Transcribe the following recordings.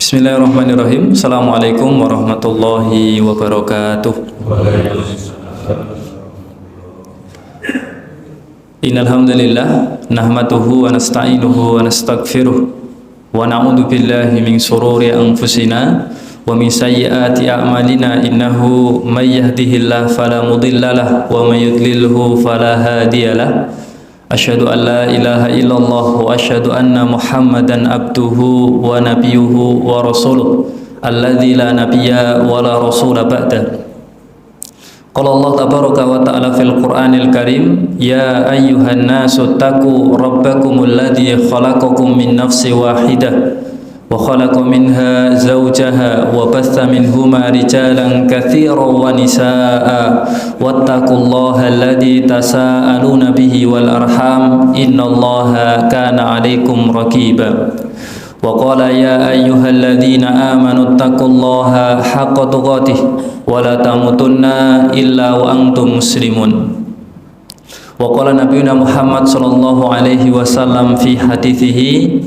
Bismillahirrahmanirrahim. Assalamualaikum warahmatullahi wabarakatuh. Innal hamdalillah nahmaduhu wa nasta'inuhu wa nastaghfiruh wa na'udzu billahi min shururi anfusina wa min sayyiati a'malina innahu may yahdihillahu fala mudhillalah wa may yudlilhu fala hadiyalah. Asyhadu an la ilaha illallah wa asyhadu anna Muhammadan abduhu wa nabiyuhu wa rasuluh alladzi la nabiyya wa la rasula ba'da. Qala Allah tabaraka wa ta'ala fil Qur'anil Karim, ya ayyuhan nasu taqu rabbakumul ladzi khalaqakum min nafsin wahidah wa khalaqa minha zawjaha wa batha minhuma rijalan katsiran wa nisaa'a wattaqullaha alladzi tasaaluna bihi wal arham innallaha kana 'alaikum raqiba. Wa qala ya ayyuhalladzina amanu taqullaha haqqa tuqatih wa la tamutunna illa wa antum muslimun. Wa qala nabiyuna Muhammad sallallahu alaihi wasallam fi hadithihi,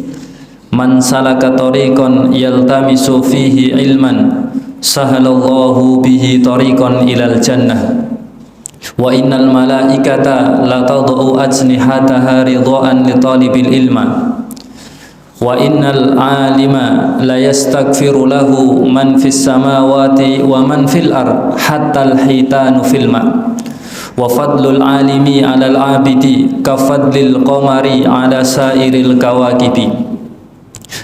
man salaka tariqan yaltamisu fihi ilman sahalallahu bihi tariqan ilal jannah wa innal malaikata la tad'u ajnihataha ridhaan li talibil ilma wa innal alima la yastaghfiru lahu man fis samawati wa man fil ard hatta al hitanu fil ma wa fadlul alimi 'alal 'abidi ka fadlil qamari 'ala sairil kawakibi.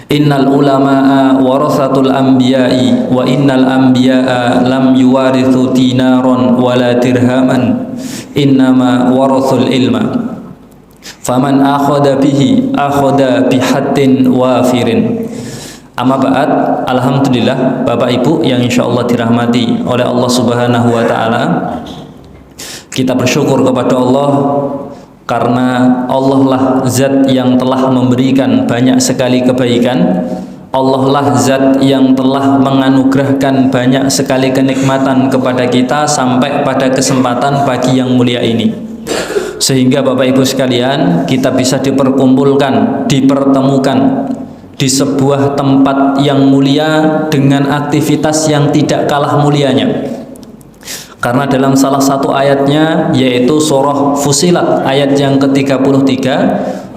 Innal ulama'a warathatul anbiya'i wa innal anbiya'a lam yuwarithu dinaron wala dirhaman innama warathul ilma faman akhadha bihi akhadha bihaddin wafirin. Amma ba'd, alhamdulillah Bapak Ibu yang insyaallah dirahmati oleh Allah Subhanahu wa taala. Kita bersyukur kepada Allah karena Allah lah zat yang telah memberikan banyak sekali kebaikan. Allah lah zat yang telah menganugerahkan banyak sekali kenikmatan kepada kita sampai pada kesempatan pagi yang mulia ini, sehingga Bapak Ibu sekalian kita bisa diperkumpulkan, dipertemukan di sebuah tempat yang mulia dengan aktivitas yang tidak kalah mulianya. Karena dalam salah satu ayatnya, yaitu surah Fussilat ayat yang ke-33,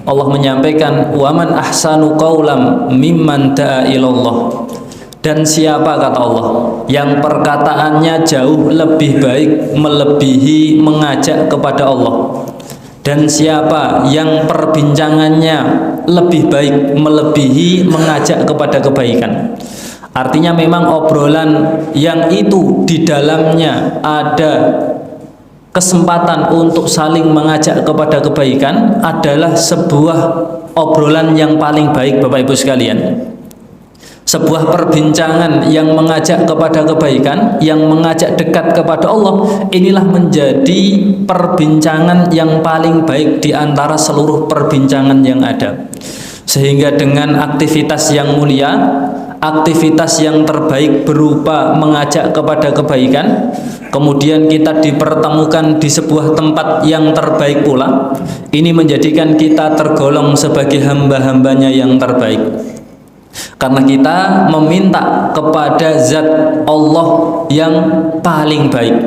Allah menyampaikan waman ahsanu qaulam mimman da'a ilallah. Dan siapa, kata Allah, yang perkataannya jauh lebih baik melebihi mengajak kepada Allah. Dan siapa yang perbincangannya lebih baik melebihi mengajak kepada kebaikan. Artinya memang obrolan yang itu di dalamnya ada kesempatan untuk saling mengajak kepada kebaikan adalah sebuah obrolan yang paling baik, Bapak Ibu sekalian. Sebuah perbincangan yang mengajak kepada kebaikan, yang mengajak dekat kepada Allah, inilah menjadi perbincangan yang paling baik di antara seluruh perbincangan yang ada. Sehingga dengan aktivitas yang mulia, aktivitas yang terbaik berupa mengajak kepada kebaikan, kemudian kita dipertemukan di sebuah tempat yang terbaik pula, ini menjadikan kita tergolong sebagai hamba-hambanya yang terbaik. Karena kita meminta kepada zat Allah yang paling baik.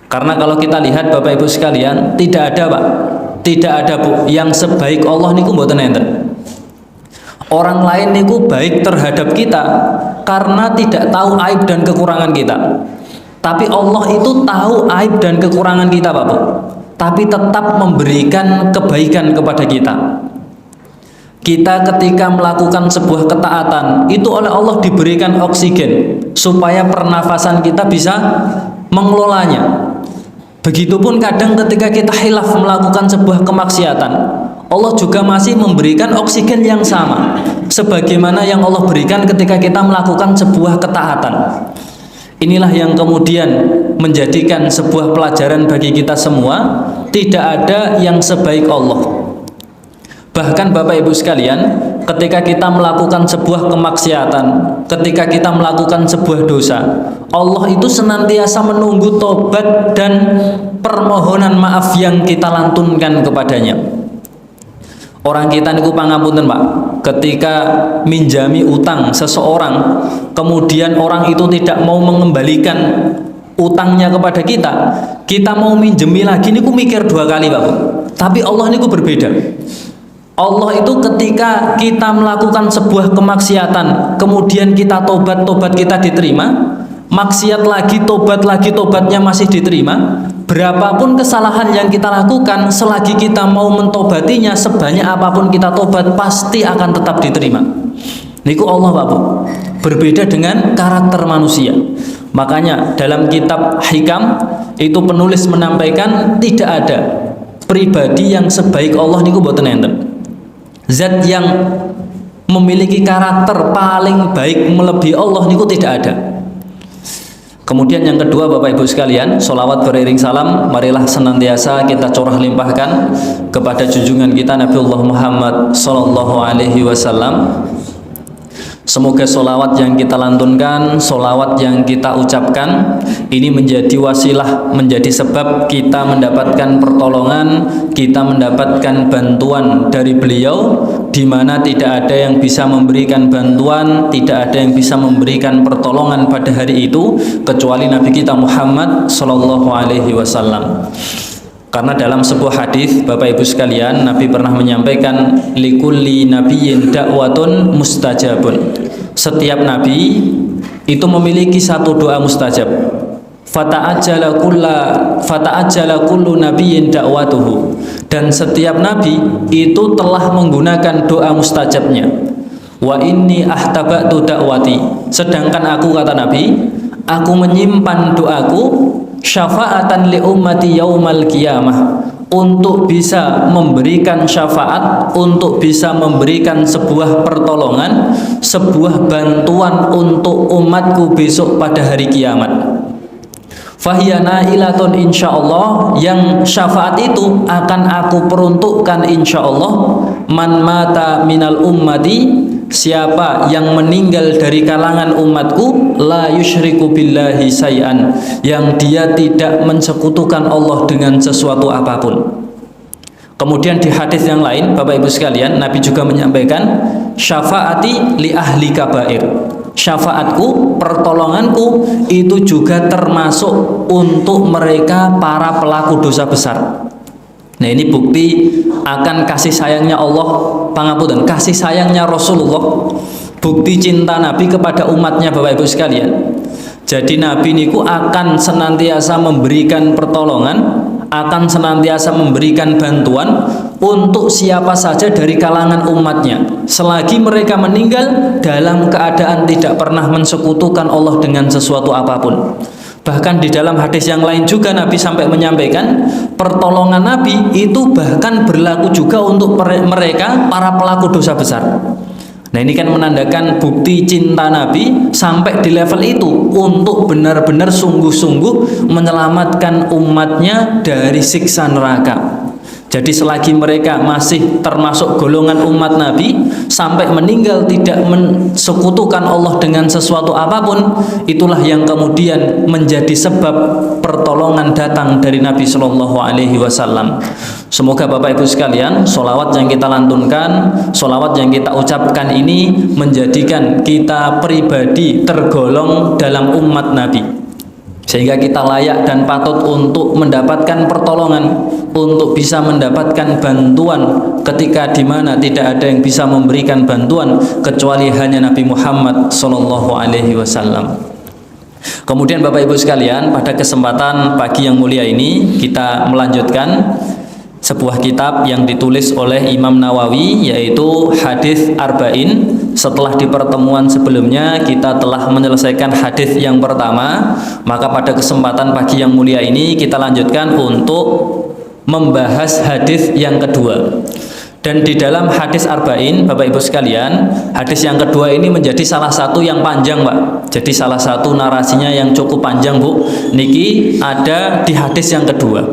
Karena kalau kita lihat Bapak Ibu sekalian, tidak ada Pak, tidak ada Bu, yang sebaik Allah niku mboten enten. Orang lain niku baik terhadap kita karena tidak tahu aib dan kekurangan kita. Tapi Allah itu tahu aib dan kekurangan kita, Pak Bu. Tapi tetap memberikan kebaikan kepada kita. Kita ketika melakukan sebuah ketaatan, itu oleh Allah diberikan oksigen supaya pernafasan kita bisa mengelolanya. Begitupun kadang ketika kita khilaf melakukan sebuah kemaksiatan, Allah juga masih memberikan oksigen yang sama sebagaimana yang Allah berikan ketika kita melakukan sebuah ketaatan. Inilah yang kemudian menjadikan sebuah pelajaran bagi kita semua, tidak ada yang sebaik Allah. Bahkan Bapak Ibu sekalian, ketika kita melakukan sebuah kemaksiatan, ketika kita melakukan sebuah dosa, Allah itu senantiasa menunggu tobat dan permohonan maaf yang kita lantunkan kepadanya. Orang kita niku pangapunten Pak, ketika minjami utang seseorang, kemudian orang itu tidak mau mengembalikan utangnya kepada kita, kita mau minjemi lagi niku mikir dua kali Pak Bu. Tapi Allah niku berbeda. Allah itu ketika kita melakukan sebuah kemaksiatan, kemudian kita tobat kita diterima, maksiat lagi, tobatnya masih diterima. Berapapun kesalahan yang kita lakukan, selagi kita mau mentobatinya, sebanyak apapun kita tobat, pasti akan tetap diterima. Niku Allah Pak Bu. Berbeda dengan karakter manusia. Makanya dalam kitab Hikam itu penulis menampaikan tidak ada pribadi yang sebaik Allah niku mboten enten. Zat yang memiliki karakter paling baik melebihi Allah niku tidak ada. Kemudian yang kedua Bapak Ibu sekalian, sholawat beriring salam marilah senantiasa kita curah limpahkan kepada junjungan kita Nabiullah Muhammad sallallahu alaihi wasallam. Semoga sholawat yang kita lantunkan, sholawat yang kita ucapkan ini menjadi wasilah, menjadi sebab kita mendapatkan pertolongan, kita mendapatkan bantuan dari beliau, di mana tidak ada yang bisa memberikan bantuan, tidak ada yang bisa memberikan pertolongan pada hari itu kecuali Nabi kita Muhammad sallallahu alaihi wasallam. Karena dalam sebuah hadis Bapak Ibu sekalian, Nabi pernah menyampaikan likulli nabiyyin da'watun mustajabun. Setiap nabi itu memiliki satu doa mustajab. Fata'ajjala kullu nabiyyin da'watuhu. Dan setiap nabi itu telah menggunakan doa mustajabnya. Wa inni ahtabatu da'wati. Sedangkan aku, kata Nabi, aku menyimpan doaku syafaatan li ummati yaumal qiyamah, untuk bisa memberikan syafaat, untuk bisa memberikan sebuah pertolongan, sebuah bantuan untuk umatku besok pada hari kiamat. Fahyana ilatun insyaallah, yang syafaat itu akan aku peruntukkan insyaallah. Man mata minal ummati, siapa yang meninggal dari kalangan umatku, la yusyriku billahi syai'an, yang dia tidak mensekutukan Allah dengan sesuatu apapun. Kemudian di hadis yang lain Bapak Ibu sekalian, Nabi juga menyampaikan syafaati li ahli kabair. Syafaatku, pertolonganku itu juga termasuk untuk mereka para pelaku dosa besar. Nah, ini bukti akan kasih sayangnya Allah, pangapunten, kasih sayangnya Rasulullah, bukti cinta Nabi kepada umatnya Bapak Ibu sekalian. Jadi Nabi niku akan senantiasa memberikan pertolongan, akan senantiasa memberikan bantuan untuk siapa saja dari kalangan umatnya, selagi mereka meninggal dalam keadaan tidak pernah mensekutukan Allah dengan sesuatu apapun. Bahkan di dalam hadis yang lain juga Nabi sampai menyampaikan pertolongan Nabi itu bahkan berlaku juga untuk mereka para pelaku dosa besar. Nah, ini kan menandakan bukti cinta Nabi sampai di level itu untuk benar-benar sungguh-sungguh menyelamatkan umatnya dari siksa neraka. Jadi selagi mereka masih termasuk golongan umat Nabi, sampai meninggal tidak mensekutukan Allah dengan sesuatu apapun, itulah yang kemudian menjadi sebab pertolongan datang dari Nabi Shallallahu Alaihi Wasallam. Semoga Bapak Ibu sekalian, sholawat yang kita lantunkan, sholawat yang kita ucapkan ini menjadikan kita pribadi tergolong dalam umat Nabi, sehingga kita layak dan patut untuk mendapatkan pertolongan, untuk bisa mendapatkan bantuan ketika di mana tidak ada yang bisa memberikan bantuan kecuali hanya Nabi Muhammad Sallallahu Alaihi Wasallam. Kemudian Bapak Ibu sekalian, pada kesempatan pagi yang mulia ini kita melanjutkan sebuah kitab yang ditulis oleh Imam Nawawi, yaitu Hadis Arba'in. Setelah di pertemuan sebelumnya kita telah menyelesaikan hadis yang pertama, maka pada kesempatan pagi yang mulia ini kita lanjutkan untuk membahas hadis yang kedua. Dan di dalam hadis Arba'in, Bapak Ibu sekalian, hadis yang kedua ini menjadi salah satu yang panjang, Pak. Jadi salah satu narasinya yang cukup panjang, Bu. Niki ada di hadis yang kedua.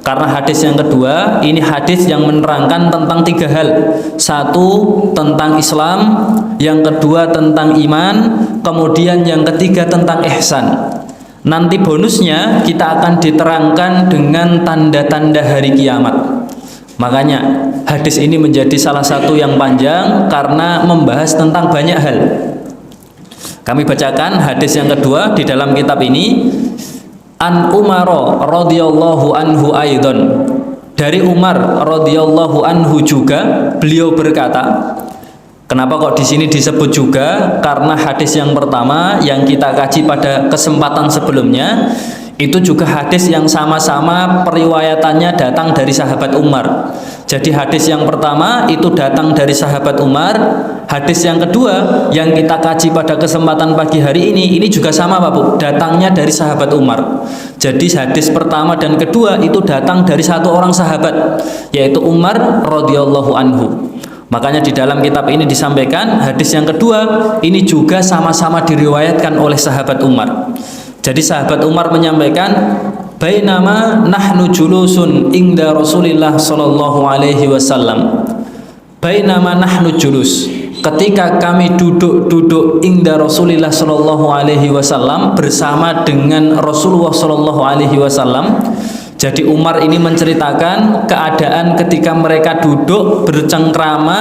Karena hadis yang kedua ini hadis yang menerangkan tentang tiga hal. Satu, tentang Islam. Yang kedua, tentang iman. Kemudian yang ketiga, tentang ihsan. Nanti bonusnya kita akan diterangkan dengan tanda-tanda hari kiamat. Makanya hadis ini menjadi salah satu yang panjang karena membahas tentang banyak hal. Kami bacakan hadis yang kedua di dalam kitab ini. An Umar radhiyallahu anhu aidan. Dari Umar radhiyallahu anhu juga beliau berkata. Kenapa kok di sini disebut juga? Karena hadis yang pertama yang kita kaji pada kesempatan sebelumnya itu juga hadis yang sama-sama periwayatannya datang dari sahabat Umar. Jadi hadis yang pertama itu datang dari sahabat Umar. Hadis yang kedua yang kita kaji pada kesempatan pagi hari ini juga sama Pak Bu, datangnya dari sahabat Umar. Jadi hadis pertama dan kedua itu datang dari satu orang sahabat, yaitu Umar radhiyallahu anhu. Makanya di dalam kitab ini disampaikan hadis yang kedua ini juga sama-sama diriwayatkan oleh sahabat Umar. Jadi sahabat Umar menyampaikan, bainama nahnu julusun inda Rasulillah sallallahu alaihi wasallam. Bainama nahnu julus, ketika kami duduk inda Rasulillah sallallahu alaihi wasallam, bersama dengan Rasulullah sallallahu alaihi wasallam. Jadi Umar ini menceritakan keadaan ketika mereka duduk bercengkrama,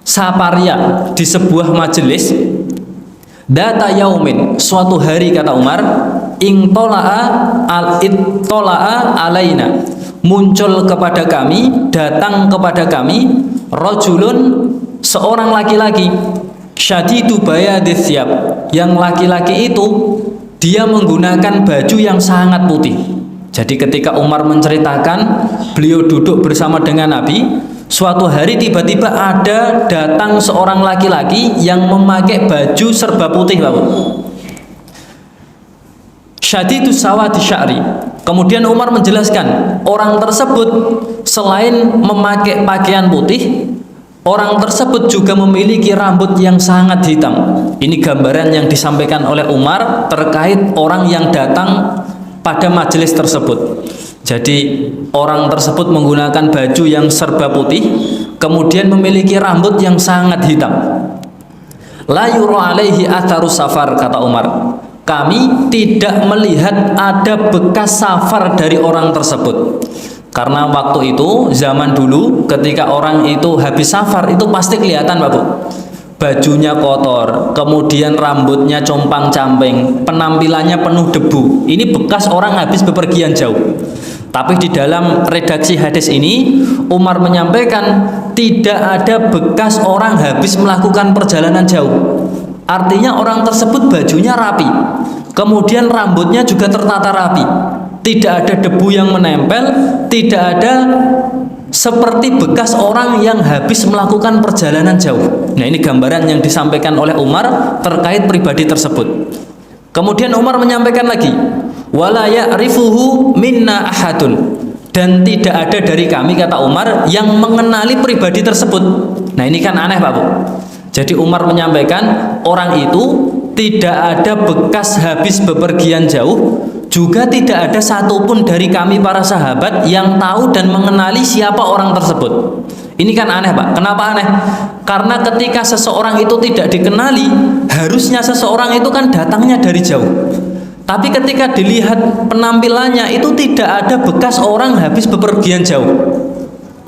bersaparia di sebuah majelis. Data yaumin, suatu hari kata Umar, ittola'a alaina, muncul kepada kami, datang kepada kami, rajulun, seorang laki-laki, syadidu bayadis siyab, yang laki-laki itu dia menggunakan baju yang sangat putih. Jadi ketika Umar menceritakan beliau duduk bersama dengan Nabi, suatu hari tiba-tiba ada datang seorang laki-laki yang memakai baju serba putih, Bapak. Syadidus sawadi sya'ri. Kemudian Umar menjelaskan, orang tersebut selain memakai pakaian putih, orang tersebut juga memiliki rambut yang sangat hitam. Ini gambaran yang disampaikan oleh Umar terkait orang yang datang pada majelis tersebut. Jadi orang tersebut menggunakan baju yang serba putih, kemudian memiliki rambut yang sangat hitam. La yura alaihi atharus safar, kata Umar. Kami tidak melihat ada bekas safar dari orang tersebut. Karena waktu itu, zaman dulu, ketika orang itu habis safar, itu pasti kelihatan Pak Bu. Bajunya kotor, kemudian rambutnya compang-camping, penampilannya penuh debu. Ini bekas orang habis bepergian jauh. Tapi di dalam redaksi hadis ini, Umar menyampaikan tidak ada bekas orang habis melakukan perjalanan jauh. Artinya orang tersebut bajunya rapi, kemudian rambutnya juga tertata rapi. Tidak ada debu yang menempel, tidak ada seperti bekas orang yang habis melakukan perjalanan jauh. Nah, ini gambaran yang disampaikan oleh Umar terkait pribadi tersebut. Kemudian Umar menyampaikan lagi, wala ya'rifuhu minna ahadun, dan tidak ada dari kami, kata Umar, yang mengenali pribadi tersebut. Nah, ini kan aneh Pak Bu. Jadi Umar menyampaikan orang itu tidak ada bekas habis bepergian jauh, juga tidak ada satupun dari kami para sahabat yang tahu dan mengenali siapa orang tersebut. Ini kan aneh Pak. Kenapa aneh? Karena ketika seseorang itu tidak dikenali, harusnya seseorang itu kan datangnya dari jauh. Tapi ketika dilihat penampilannya itu tidak ada bekas orang habis bepergian jauh.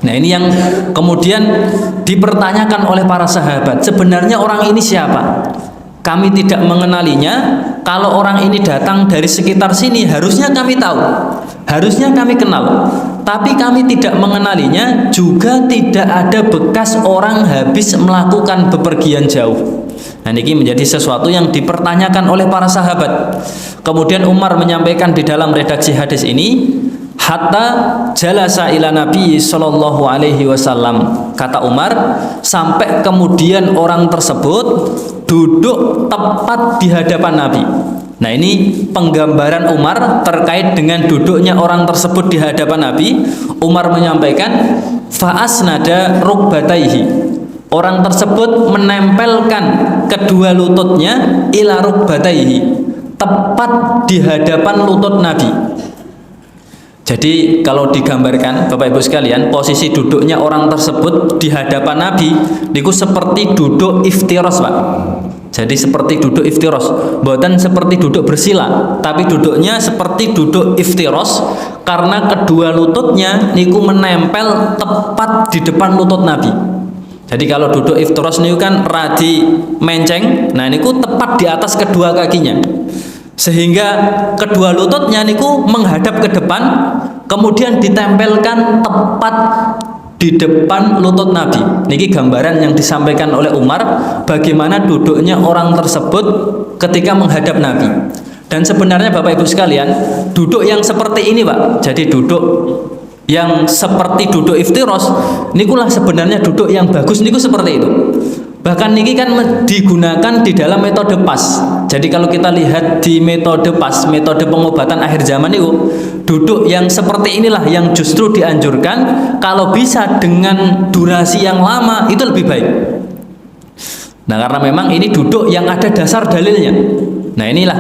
Nah, ini yang kemudian dipertanyakan oleh para sahabat. Sebenarnya orang ini siapa? Kami tidak mengenalinya. Kalau orang ini datang dari sekitar sini, harusnya kami tahu, harusnya kami kenal. Tapi kami tidak mengenalinya, juga tidak ada bekas orang habis melakukan bepergian jauh. Nah, ini menjadi sesuatu yang dipertanyakan oleh para sahabat. Kemudian Umar menyampaikan di dalam redaksi hadis ini, hatta jalasa ila Nabi sallallahu alaihi wasallam, kata Umar, sampai kemudian orang tersebut duduk tepat di hadapan Nabi. Nah, ini penggambaran Umar terkait dengan duduknya orang tersebut di hadapan Nabi. Umar menyampaikan, fa'asnada rukbataihi, orang tersebut menempelkan kedua lututnya ila rukbataihi, tepat di hadapan lutut Nabi. Jadi kalau digambarkan Bapak Ibu sekalian, posisi duduknya orang tersebut di hadapan Nabi itu seperti duduk iftiros Pak. Jadi seperti duduk iftiros, bukan seperti duduk bersila, tapi duduknya seperti duduk iftiros karena kedua lututnya niku menempel tepat di depan lutut Nabi. Jadi kalau duduk iftiros niku kan radi menceng, nah niku tepat di atas kedua kakinya. Sehingga kedua lututnya niku menghadap ke depan, kemudian ditempelkan tepat di depan lutut Nabi. Niki gambaran yang disampaikan oleh Umar bagaimana duduknya orang tersebut ketika menghadap Nabi. Dan sebenarnya Bapak Ibu sekalian, duduk yang seperti ini Pak, jadi duduk yang seperti duduk iftiros, nikulah sebenarnya duduk yang bagus, niku seperti itu. Bahkan niki kan digunakan di dalam metode PAS. Jadi kalau kita lihat di metode PAS, metode pengobatan akhir zaman itu, duduk yang seperti inilah yang justru dianjurkan, kalau bisa dengan durasi yang lama itu lebih baik. Nah, karena memang ini duduk yang ada dasar dalilnya. Nah, inilah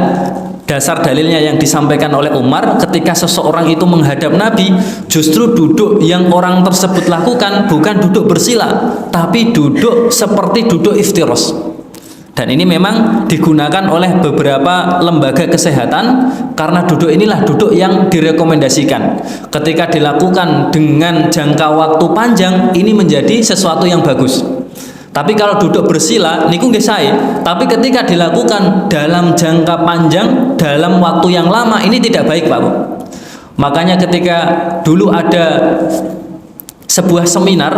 dasar dalilnya yang disampaikan oleh Umar ketika seseorang itu menghadap Nabi, justru duduk yang orang tersebut lakukan bukan duduk bersila, tapi duduk seperti duduk iftiros. Dan ini memang digunakan oleh beberapa lembaga kesehatan karena duduk inilah duduk yang direkomendasikan. Ketika dilakukan dengan jangka waktu panjang, ini menjadi sesuatu yang bagus. Tapi kalau duduk bersila niku nggih sae, tapi ketika dilakukan dalam jangka panjang, dalam waktu yang lama, ini tidak baik Pak Bu. Makanya ketika dulu ada sebuah seminar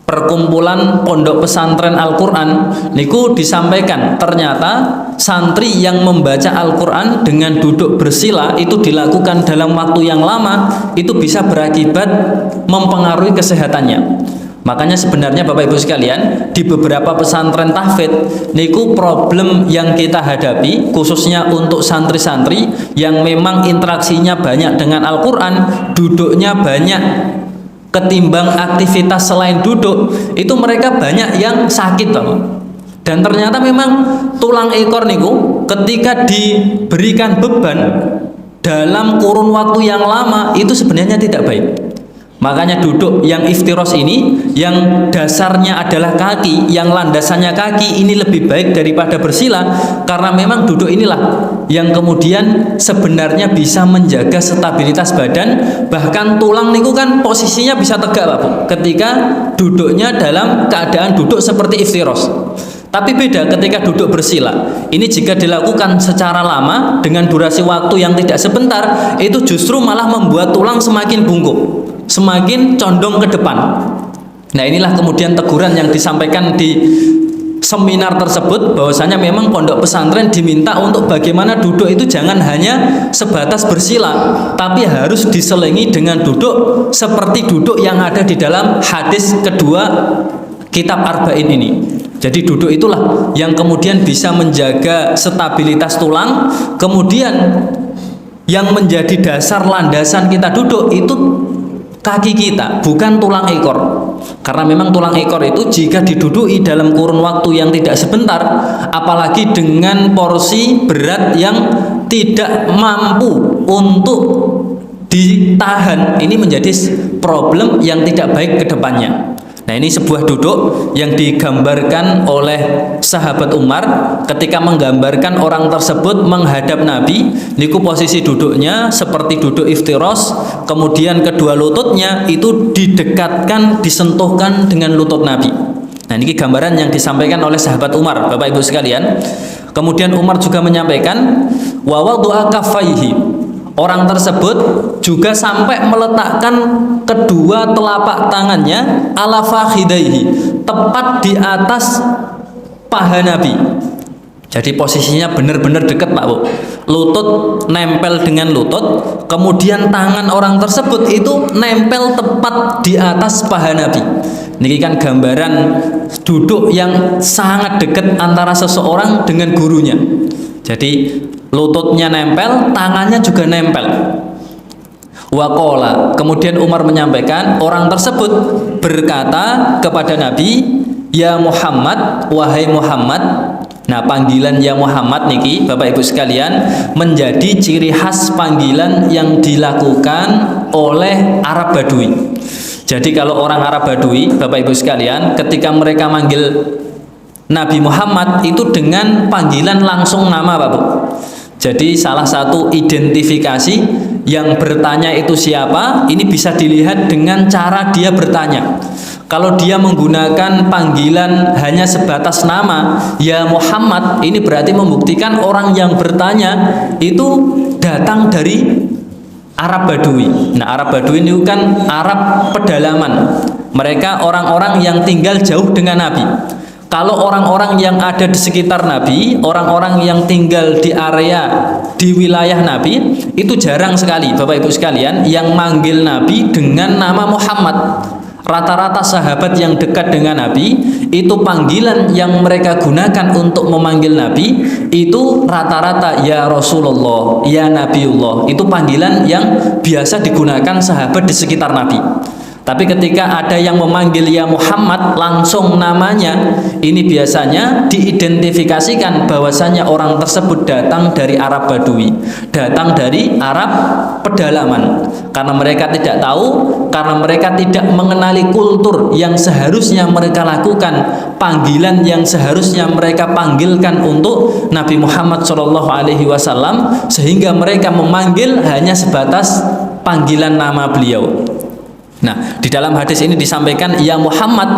perkumpulan pondok pesantren Al-Qur'an, niku disampaikan ternyata santri yang membaca Al-Qur'an dengan duduk bersila itu dilakukan dalam waktu yang lama, itu bisa berakibat mempengaruhi kesehatannya. Makanya sebenarnya Bapak Ibu sekalian, di beberapa pesantren tahfidz niku problem yang kita hadapi khususnya untuk santri-santri yang memang interaksinya banyak dengan Al-Qur'an, duduknya banyak ketimbang aktivitas selain duduk, itu mereka banyak yang sakit Bapak. Dan ternyata memang tulang ekor niku ketika diberikan beban dalam kurun waktu yang lama itu sebenarnya tidak baik. Makanya duduk yang iftiros ini, yang dasarnya adalah kaki, yang landasannya kaki, ini lebih baik daripada bersila, karena memang duduk inilah yang kemudian sebenarnya bisa menjaga stabilitas badan. Bahkan tulang niku kan posisinya bisa tegak Pak, ketika duduknya dalam keadaan duduk seperti iftiros. Tapi beda ketika duduk bersila. Ini jika dilakukan secara lama dengan durasi waktu yang tidak sebentar, itu justru malah membuat tulang semakin bungkuk, semakin condong ke depan. Nah, inilah kemudian teguran yang disampaikan di seminar tersebut, bahwasanya memang pondok pesantren diminta untuk bagaimana duduk itu jangan hanya sebatas bersila, tapi harus diselingi dengan duduk seperti duduk yang ada di dalam hadis kedua kitab Arba'in ini. Jadi duduk itulah yang kemudian bisa menjaga stabilitas tulang, kemudian yang menjadi dasar landasan kita duduk itu kaki kita, bukan tulang ekor. Karena memang tulang ekor itu jika diduduki dalam kurun waktu yang tidak sebentar, apalagi dengan porsi berat yang tidak mampu untuk ditahan, ini menjadi problem yang tidak baik ke depannya. Nah, ini sebuah duduk yang digambarkan oleh sahabat Umar ketika menggambarkan orang tersebut menghadap Nabi. Niku posisi duduknya seperti duduk iftiros, kemudian kedua lututnya itu didekatkan, disentuhkan dengan lutut Nabi. Nah, ini gambaran yang disampaikan oleh sahabat Umar, Bapak Ibu sekalian. Kemudian Umar juga menyampaikan wa wadu'a kaffaihi. Orang tersebut juga sampai meletakkan kedua telapak tangannya ala fakhidaihi, tepat di atas paha Nabi. Jadi posisinya benar-benar dekat Pak Bu. Lutut nempel dengan lutut, kemudian tangan orang tersebut itu nempel tepat di atas paha Nabi. Ini kan gambaran duduk yang sangat dekat antara seseorang dengan gurunya. Jadi lututnya nempel, tangannya juga nempel. Waqala, kemudian Umar menyampaikan, orang tersebut berkata kepada Nabi, ya Muhammad, wahai Muhammad. Nah, panggilan ya Muhammad niki Bapak Ibu sekalian menjadi ciri khas panggilan yang dilakukan oleh Arab Badui. Jadi kalau orang Arab Badui, Bapak Ibu sekalian, ketika mereka manggil Nabi Muhammad itu dengan panggilan langsung nama, Pak Bu. Jadi salah satu identifikasi yang bertanya itu siapa, ini bisa dilihat dengan cara dia bertanya. Kalau dia menggunakan panggilan hanya sebatas nama, ya Muhammad, ini berarti membuktikan orang yang bertanya itu datang dari Arab Badui. Nah, Arab Badui ini kan Arab pedalaman. Mereka orang-orang yang tinggal jauh dengan Nabi. Kalau orang-orang yang ada di sekitar Nabi, orang-orang yang tinggal di area, di wilayah Nabi, itu jarang sekali, Bapak Ibu sekalian, yang manggil Nabi dengan nama Muhammad. Rata-rata sahabat yang dekat dengan Nabi, itu panggilan yang mereka gunakan untuk memanggil Nabi, itu rata-rata ya Rasulullah, ya Nabiullah. Itu panggilan yang biasa digunakan sahabat di sekitar Nabi. Tapi ketika ada yang memanggil ya Muhammad langsung namanya, ini biasanya diidentifikasikan bahwasanya orang tersebut datang dari Arab Badui, datang dari Arab pedalaman. Karena mereka tidak tahu, karena mereka tidak mengenali kultur yang seharusnya mereka lakukan, panggilan yang seharusnya mereka panggilkan untuk Nabi Muhammad SAW, sehingga mereka memanggil hanya sebatas panggilan nama beliau. Nah, di dalam hadis ini disampaikan ya Muhammad,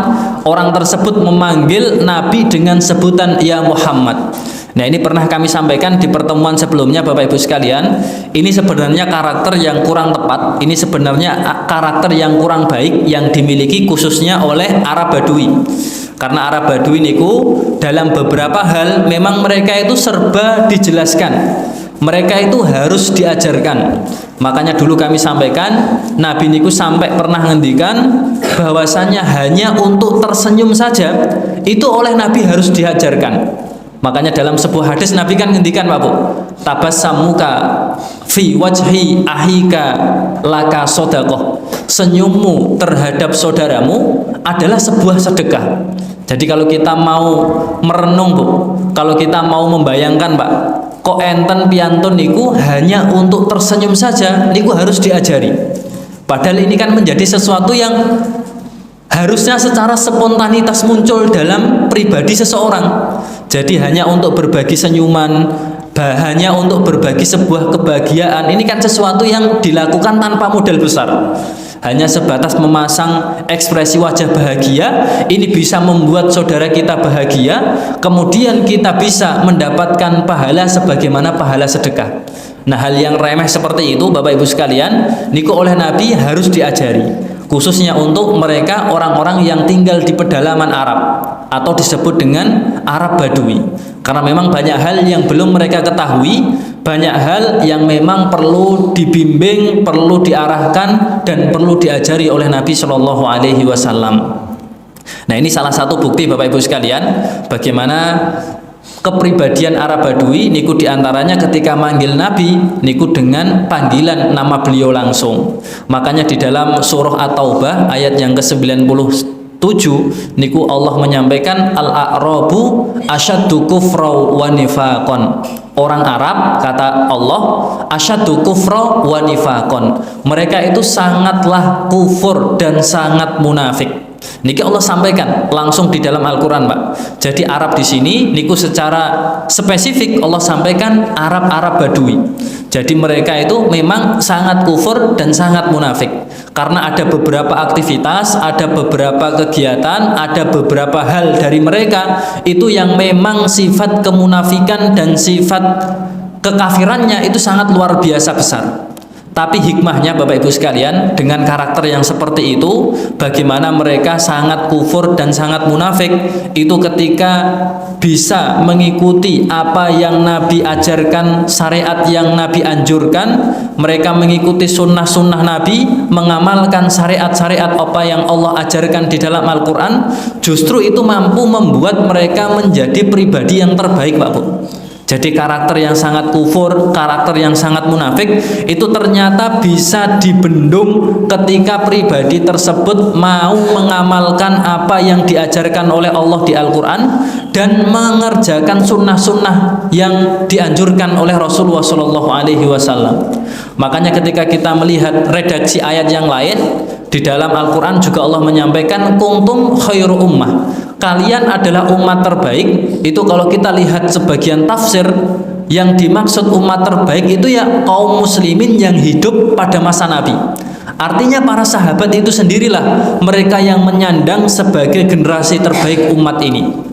orang tersebut memanggil Nabi dengan sebutan ya Muhammad. Nah, ini pernah kami sampaikan di pertemuan sebelumnya, Bapak Ibu sekalian. Ini sebenarnya karakter yang kurang tepat, ini sebenarnya karakter yang kurang baik yang dimiliki khususnya oleh Arab Badui. Karena Arab Badui niku dalam beberapa hal memang mereka itu serba dijelaskan. Mereka itu harus diajarkan. Makanya dulu kami sampaikan, Nabi niku sampai pernah ngendikan bahwasanya hanya untuk tersenyum saja itu oleh Nabi harus diajarkan. Makanya dalam sebuah hadis Nabi kan ngendikan, Pak Bu, tabassamuka fi wajhi ahika laka sodaqoh. Senyummu terhadap saudaramu adalah sebuah sedekah. Jadi kalau kita mau merenung, Bu, kalau kita mau membayangkan, Pak, kok enten piantun niku hanya untuk tersenyum saja, niku harus diajari. Padahal ini kan menjadi sesuatu yang harusnya secara spontanitas muncul dalam pribadi seseorang. Jadi hanya untuk berbagi senyuman, hanya untuk berbagi sebuah kebahagiaan, ini kan sesuatu yang dilakukan tanpa modal besar. Hanya sebatas memasang ekspresi wajah bahagia, ini bisa membuat saudara kita bahagia, kemudian kita bisa mendapatkan pahala sebagaimana pahala sedekah. Nah, hal yang remeh seperti itu, Bapak Ibu sekalian, niku oleh Nabi harus diajari, khususnya untuk mereka orang-orang yang tinggal di pedalaman Arab atau disebut dengan Arab Badui. Karena memang banyak hal yang belum mereka ketahui, banyak hal yang memang perlu dibimbing, perlu diarahkan, dan perlu diajari oleh Nabi Shallallahu Alaihi Wasallam. Nah, ini salah satu bukti, Bapak Ibu sekalian, bagaimana kepribadian Arab Badui niku diantaranya ketika manggil Nabi niku dengan panggilan nama beliau langsung. Makanya di dalam surah At-Taubah ayat yang ke-97 niku Allah menyampaikan al-a'rabu asyaddu kufra wa nifaqan. Orang Arab, kata Allah, asyaddu kufra wa nifaqan. Mereka itu sangatlah kufur dan sangat munafik. Niki Allah sampaikan langsung di dalam Al-Quran, Pak. Jadi Arab di sini niku secara spesifik Allah sampaikan Arab Badui. Jadi mereka itu memang sangat kufur dan sangat munafik. Karena ada beberapa aktivitas, ada beberapa kegiatan, ada beberapa hal dari mereka itu yang memang sifat kemunafikan dan sifat kekafirannya itu sangat luar biasa besar. Tapi hikmahnya, Bapak Ibu sekalian, dengan karakter yang seperti itu, bagaimana mereka sangat kufur dan sangat munafik, itu ketika bisa mengikuti apa yang Nabi ajarkan, syariat yang Nabi anjurkan, mereka mengikuti sunnah-sunnah Nabi, mengamalkan syariat-syariat apa yang Allah ajarkan di dalam Al-Quran, justru itu mampu membuat mereka menjadi pribadi yang terbaik, Pak Bu. Jadi karakter yang sangat kufur, karakter yang sangat munafik itu ternyata bisa dibendung ketika pribadi tersebut mau mengamalkan apa yang diajarkan oleh Allah di Al-Quran dan mengerjakan sunnah-sunnah yang dianjurkan oleh Rasulullah SAW. Makanya ketika kita melihat redaksi ayat yang lain di dalam Al-Quran juga Allah menyampaikan kuntum khairu ummah, kalian adalah umat terbaik. Itu kalau kita lihat sebagian tafsir, yang dimaksud umat terbaik itu ya kaum muslimin yang hidup pada masa Nabi. Artinya para sahabat itu sendirilah mereka yang menyandang sebagai generasi terbaik umat ini.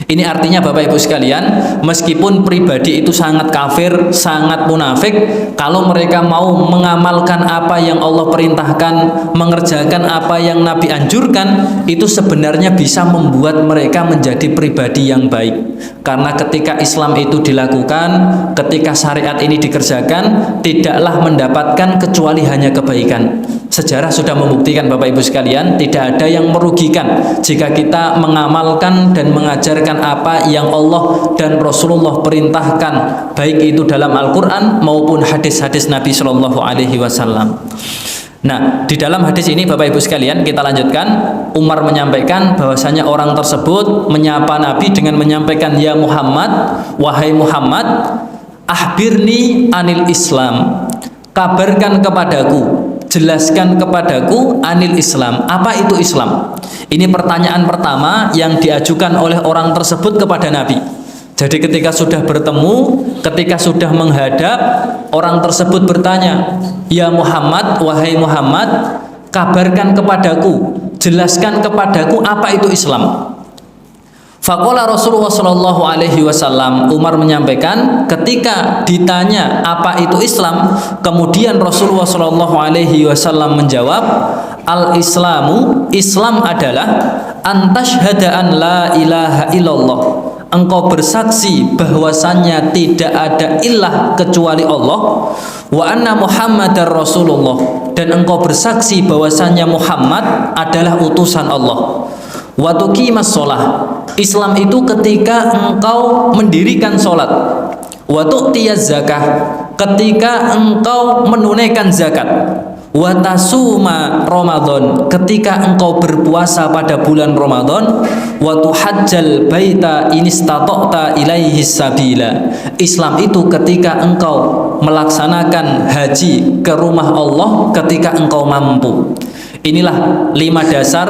Ini artinya Bapak Ibu sekalian, meskipun pribadi itu sangat kafir, sangat munafik, kalau mereka mau mengamalkan apa yang Allah perintahkan, mengerjakan apa yang Nabi anjurkan, itu sebenarnya bisa membuat mereka menjadi pribadi yang baik. Karena ketika Islam itu dilakukan, ketika syariat ini dikerjakan, tidaklah mendapatkan kecuali hanya kebaikan. Sejarah sudah membuktikan Bapak Ibu sekalian, tidak ada yang merugikan jika kita mengamalkan dan mengajarkan apa yang Allah dan Rasulullah perintahkan, baik itu dalam Al-Quran maupun hadis-hadis Nabi Shallallahu Alaihi Wasallam. Nah, di dalam hadis ini Bapak Ibu sekalian, kita lanjutkan. Umar menyampaikan bahwasanya orang tersebut menyapa Nabi dengan menyampaikan, ya Muhammad, wahai Muhammad, akhbirni anil Islam, kabarkan kepadaku, jelaskan kepadaku anil Islam, apa itu Islam? Ini pertanyaan pertama yang diajukan oleh orang tersebut kepada Nabi. Jadi ketika sudah bertemu, ketika sudah menghadap, orang tersebut bertanya, ya Muhammad, wahai Muhammad, kabarkan kepadaku, jelaskan kepadaku apa itu Islam. Faqala Rasulullah Shallallahu Alaihi Wasallam, Umar menyampaikan ketika ditanya apa itu Islam, kemudian Rasulullah Shallallahu Alaihi Wasallam menjawab, al Islamu, Islam adalah antashhada an la ilaha illallah, engkau bersaksi bahwasannya tidak ada ilah kecuali Allah, wa anna Muhammadar Rasulullah, dan engkau bersaksi bahwasannya Muhammad adalah utusan Allah. Wa tuqimas shalah, Islam itu ketika engkau mendirikan sholat. Wa tu'tiyaz zakah, ketika engkau menunaikan zakat. Wa tasuma Ramadan, ketika engkau berpuasa pada bulan Ramadan. Wa tuhajjal baita in istata'ta ilaihi sabila, Islam itu ketika engkau melaksanakan haji ke rumah Allah ketika engkau mampu. Inilah 5 dasar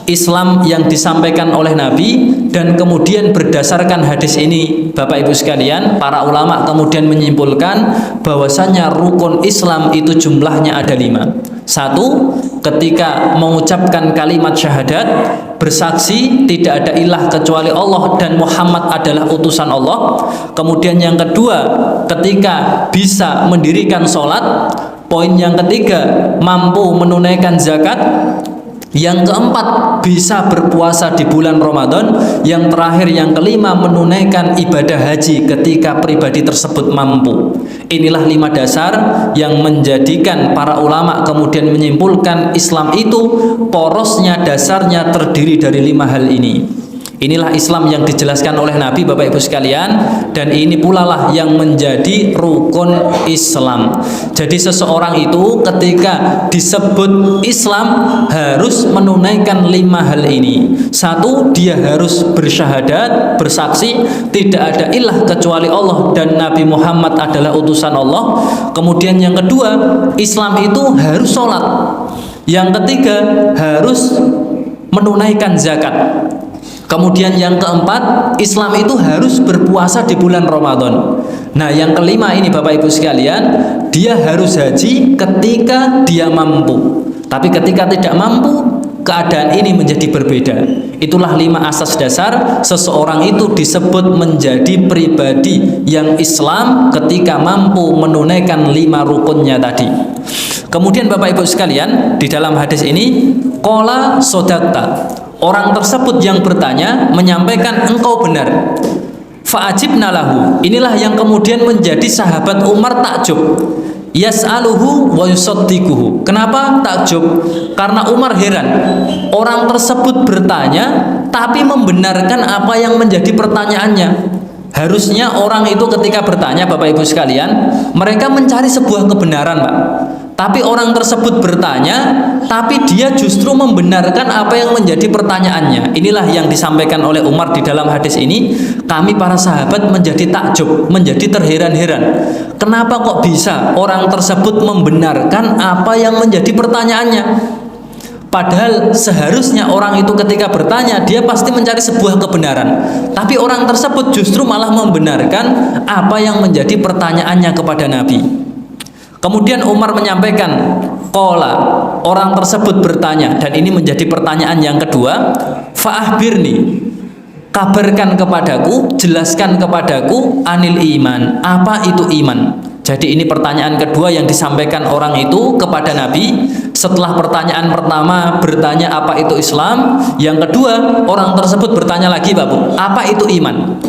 Islam yang disampaikan oleh Nabi, dan kemudian berdasarkan hadis ini Bapak Ibu sekalian, para ulama kemudian menyimpulkan bahwasanya rukun Islam itu jumlahnya ada 5. 1, ketika mengucapkan kalimat syahadat, bersaksi tidak ada ilah kecuali Allah dan Muhammad adalah utusan Allah. Kemudian yang kedua, ketika bisa mendirikan sholat. Poin yang ketiga, mampu menunaikan zakat. Yang keempat, bisa berpuasa di bulan Ramadan. Yang terakhir, yang kelima, menunaikan ibadah haji ketika pribadi tersebut mampu. Inilah 5 dasar yang menjadikan para ulama kemudian menyimpulkan Islam itu porosnya, dasarnya terdiri dari 5 hal ini. Inilah Islam yang dijelaskan oleh Nabi Bapak Ibu sekalian, dan ini pula lah yang menjadi rukun Islam. Jadi seseorang itu ketika disebut Islam harus menunaikan 5 hal ini. 1, dia harus bersyahadat, bersaksi tidak ada ilah kecuali Allah dan Nabi Muhammad adalah utusan Allah. Kemudian yang kedua, Islam itu harus sholat. Yang ketiga, harus menunaikan zakat. Kemudian yang keempat, Islam itu harus berpuasa di bulan Ramadan. Nah, yang kelima ini Bapak Ibu sekalian, dia harus haji ketika dia mampu. Tapi ketika tidak mampu, keadaan ini menjadi berbeda. Itulah 5 asas dasar seseorang itu disebut menjadi pribadi yang Islam ketika mampu menunaikan 5 rukunnya tadi. Kemudian Bapak Ibu sekalian, di dalam hadis ini, qala sodakta, orang tersebut yang bertanya menyampaikan engkau benar. Fa'ajibna lahu, inilah yang kemudian menjadi sahabat Umar takjub. Yas'aluhu wa yusaddiquhu. Kenapa takjub? Karena Umar heran, orang tersebut bertanya tapi membenarkan apa yang menjadi pertanyaannya. Harusnya orang itu ketika bertanya Bapak Ibu sekalian, mereka mencari sebuah kebenaran, Pak. Tapi orang tersebut bertanya, tapi dia justru membenarkan apa yang menjadi pertanyaannya. Inilah yang disampaikan oleh Umar di dalam hadis ini. Kami para sahabat menjadi takjub, menjadi terheran-heran. Kenapa kok bisa orang tersebut membenarkan apa yang menjadi pertanyaannya? Padahal seharusnya orang itu ketika bertanya, dia pasti mencari sebuah kebenaran. Tapi orang tersebut justru malah membenarkan apa yang menjadi pertanyaannya kepada Nabi. Kemudian Umar menyampaikan, qala, orang tersebut bertanya, dan ini menjadi pertanyaan yang kedua, fa'ahbirni, kabarkan kepadaku, jelaskan kepadaku, anil iman, apa itu iman. Jadi ini pertanyaan kedua yang disampaikan orang itu kepada Nabi. Setelah pertanyaan pertama bertanya apa itu Islam, yang kedua orang tersebut bertanya lagi, Bapak, apa itu iman?